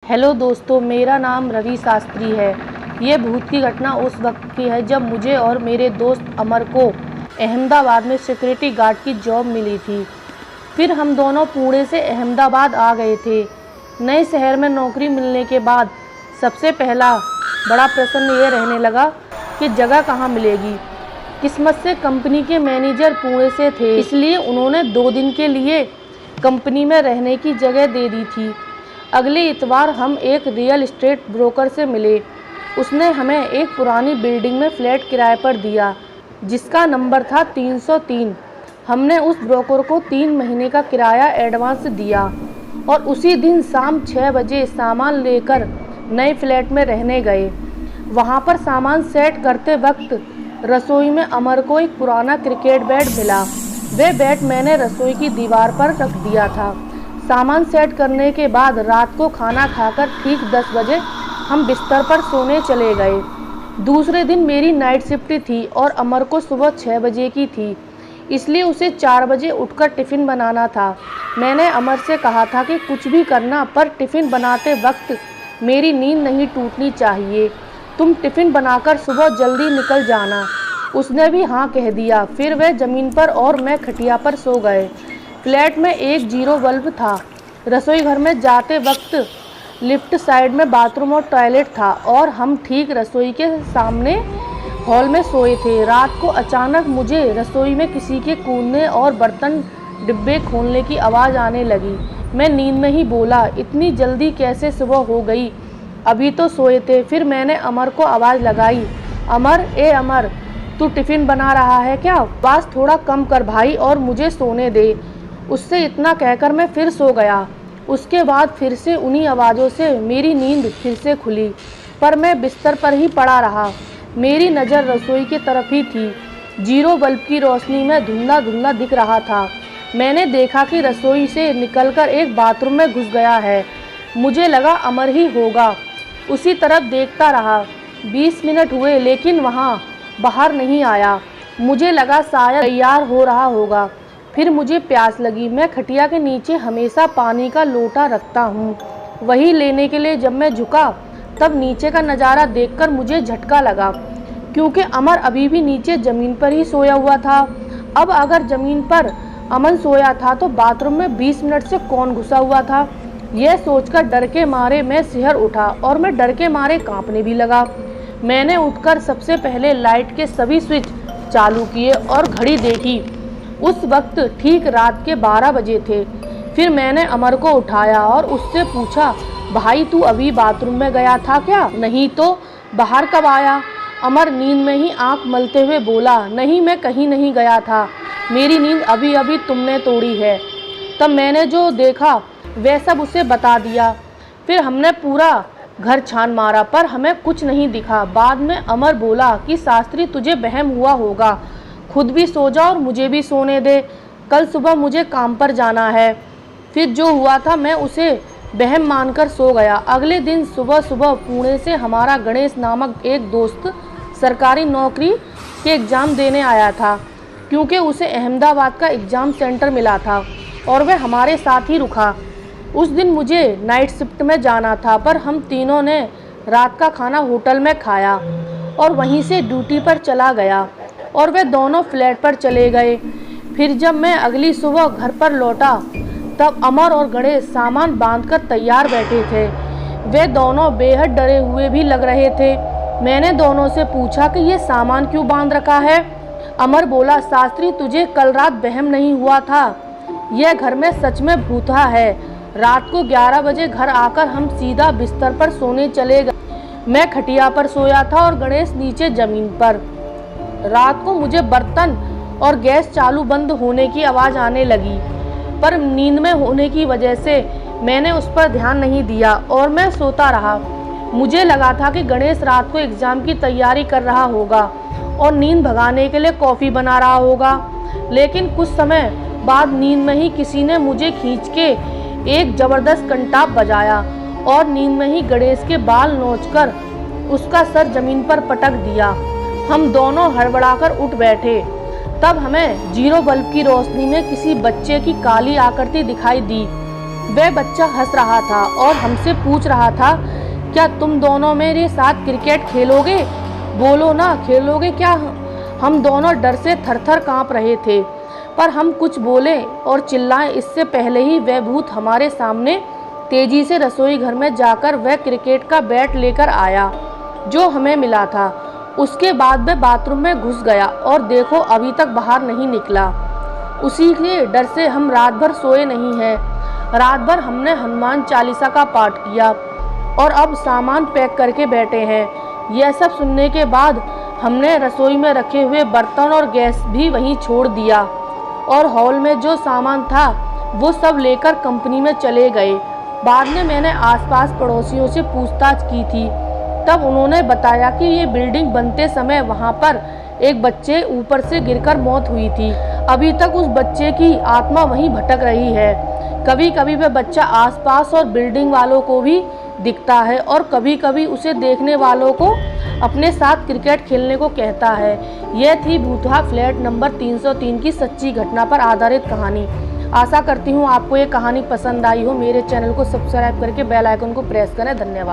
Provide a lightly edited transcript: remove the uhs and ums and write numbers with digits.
Hello दोस्तों, मेरा नाम रवि शास्त्री है। ये भूत की घटना उस वक्त की है जब मुझे और मेरे दोस्त अमर को अहमदाबाद में सिक्योरिटी गार्ड की जॉब मिली थी। फिर हम दोनों पुणे से अहमदाबाद आ गए थे। नए शहर में नौकरी मिलने के बाद सबसे पहला बड़ा प्रश्न ये रहने लगा कि जगह कहाँ मिलेगी। किस्मत से कंपनी के मैनेजर पुणे से थे, इसलिए उन्होंने 2 दिन के लिए कंपनी में रहने की जगह दे दी थी। अगले इतवार हम एक रियल एस्टेट ब्रोकर से मिले। उसने हमें एक पुरानी बिल्डिंग में फ्लैट किराए पर दिया जिसका नंबर था 303। हमने उस ब्रोकर को 3 महीने का किराया एडवांस दिया और उसी दिन शाम 6 बजे सामान लेकर नए फ्लैट में रहने गए। वहाँ पर सामान सेट करते वक्त रसोई में अमर को एक पुराना क्रिकेट बैट मिला। वह बैट मैंने रसोई की दीवार पर रख दिया था। सामान सेट करने के बाद रात को खाना खाकर ठीक 10 बजे हम बिस्तर पर सोने चले गए। दूसरे दिन मेरी नाइट शिफ्ट थी और अमर को सुबह 6 बजे की थी, इसलिए उसे 4 बजे उठकर टिफ़िन बनाना था। मैंने अमर से कहा था कि कुछ भी करना पर टिफ़िन बनाते वक्त मेरी नींद नहीं टूटनी चाहिए। तुम टिफ़िन बनाकर सुबह जल्दी निकल जाना। उसने भी हाँ कह दिया। फिर वह ज़मीन पर और मैं खटिया पर सो गए। फ्लैट में एक 0 बल्ब था। रसोई घर में जाते वक्त लिफ्ट साइड में बाथरूम और टॉयलेट था और हम ठीक रसोई के सामने हॉल में सोए थे। रात को अचानक मुझे रसोई में किसी के कूदने और बर्तन डिब्बे खोलने की आवाज़ आने लगी। मैं नींद में ही बोला, इतनी जल्दी कैसे सुबह हो गई, अभी तो सोए थे। फिर मैंने अमर को आवाज़ लगाई, अमर, ए अमर, तू टिफ़िन बना रहा है क्या? आवाज़ थोड़ा कम कर भाई और मुझे सोने दे। उससे इतना कहकर मैं फिर सो गया। उसके बाद फिर से उन्हीं आवाज़ों से मेरी नींद फिर से खुली, पर मैं बिस्तर पर ही पड़ा रहा। मेरी नज़र रसोई की तरफ ही थी। 0 बल्ब की रोशनी में धुंधला धुंधला दिख रहा था। मैंने देखा कि रसोई से निकलकर एक बाथरूम में घुस गया है। मुझे लगा अमर ही होगा। उसी तरफ देखता रहा। 20 मिनट हुए लेकिन वहाँ बाहर नहीं आया। मुझे लगा शायद तैयार हो रहा होगा। फिर मुझे प्यास लगी। मैं खटिया के नीचे हमेशा पानी का लोटा रखता हूँ। वही लेने के लिए जब मैं झुका तब नीचे का नज़ारा देखकर मुझे झटका लगा, क्योंकि अमर अभी भी नीचे ज़मीन पर ही सोया हुआ था। अब अगर ज़मीन पर अमन सोया था तो बाथरूम में 20 मिनट से कौन घुसा हुआ था? यह सोचकर डर के मारे मैं सिहर उठा और मैं डर के मारे कांपने भी लगा। मैंने उठकर सबसे पहले लाइट के सभी स्विच चालू किए और घड़ी देखी। उस वक्त ठीक रात के 12 बजे थे। फिर मैंने अमर को उठाया और उससे पूछा, भाई तू अभी बाथरूम में गया था क्या? नहीं तो बाहर कब आया? अमर नींद में ही आंख मलते हुए बोला, नहीं मैं कहीं नहीं गया था, मेरी नींद अभी अभी तुमने तोड़ी है। तब मैंने जो देखा वह सब उसे बता दिया। फिर हमने पूरा घर छान मारा पर हमें कुछ नहीं दिखा। बाद में अमर बोला कि शास्त्री तुझे वहम हुआ होगा, खुद भी सो जा और मुझे भी सोने दे, कल सुबह मुझे काम पर जाना है। फिर जो हुआ था मैं उसे वहम मानकर सो गया। अगले दिन सुबह सुबह पुणे से हमारा गणेश नामक एक दोस्त सरकारी नौकरी के एग्ज़ाम देने आया था, क्योंकि उसे अहमदाबाद का एग्ज़ाम सेंटर मिला था और वह हमारे साथ ही रुका। उस दिन मुझे नाइट शिफ्ट में जाना था, पर हम तीनों ने रात का खाना होटल में खाया और वहीं से ड्यूटी पर चला गया और वे दोनों फ्लैट पर चले गए। फिर जब मैं अगली सुबह घर पर लौटा तब अमर और गणेश सामान बांधकर तैयार बैठे थे। वे दोनों बेहद डरे हुए भी लग रहे थे। मैंने दोनों से पूछा कि ये सामान क्यों बांध रखा है? अमर बोला, शास्त्री तुझे कल रात वहम नहीं हुआ था, यह घर में सच में भूता है। रात को 11 बजे घर आकर हम सीधा बिस्तर पर सोने चले गए। मैं खटिया पर सोया था और गणेश नीचे ज़मीन पर। रात को मुझे बर्तन और गैस चालू बंद होने की आवाज़ आने लगी, पर नींद में होने की वजह से मैंने उस पर ध्यान नहीं दिया और मैं सोता रहा। मुझे लगा था कि गणेश रात को एग्ज़ाम की तैयारी कर रहा होगा और नींद भगाने के लिए कॉफ़ी बना रहा होगा। लेकिन कुछ समय बाद नींद में ही किसी ने मुझे खींच के एक ज़बरदस्त कंटाप बजाया और नींद में ही गणेश के बाल नोचकर उसका सर ज़मीन पर पटक दिया। हम दोनों हड़बड़ाकर उठ बैठे। तब हमें 0 बल्ब की रोशनी में किसी बच्चे की काली आकृति दिखाई दी। वह बच्चा हंस रहा था और हमसे पूछ रहा था, क्या तुम दोनों मेरे साथ क्रिकेट खेलोगे? बोलो ना, खेलोगे क्या? हम दोनों डर से थर-थर कांप रहे थे, पर हम कुछ बोले और चिल्लाएं इससे पहले ही वह भूत हमारे सामने तेजी से रसोई घर में जाकर वह क्रिकेट का बैट लेकर आया जो हमें मिला था। उसके बाद वह बाथरूम में घुस गया और देखो अभी तक बाहर नहीं निकला। उसी के डर से हम रात भर सोए नहीं हैं। रात भर हमने हनुमान चालीसा का पाठ किया और अब सामान पैक करके बैठे हैं। यह सब सुनने के बाद हमने रसोई में रखे हुए बर्तन और गैस भी वहीं छोड़ दिया और हॉल में जो सामान था वो सब लेकर कंपनी में चले गए। बाद में मैंने आसपास पड़ोसियों से पूछताछ की थी, तब उन्होंने बताया कि ये बिल्डिंग बनते समय वहाँ पर एक बच्चे ऊपर से गिरकर मौत हुई थी। अभी तक उस बच्चे की आत्मा वहीं भटक रही है। कभी कभी वह बच्चा आसपास और बिल्डिंग वालों को भी दिखता है और कभी कभी उसे देखने वालों को अपने साथ क्रिकेट खेलने को कहता है। यह थी भूतहा फ्लैट नंबर 303 की सच्ची घटना पर आधारित कहानी। आशा करती हूँ आपको ये कहानी पसंद आई हो। मेरे चैनल को सब्सक्राइब करके बेल आइकन को प्रेस करें। धन्यवाद।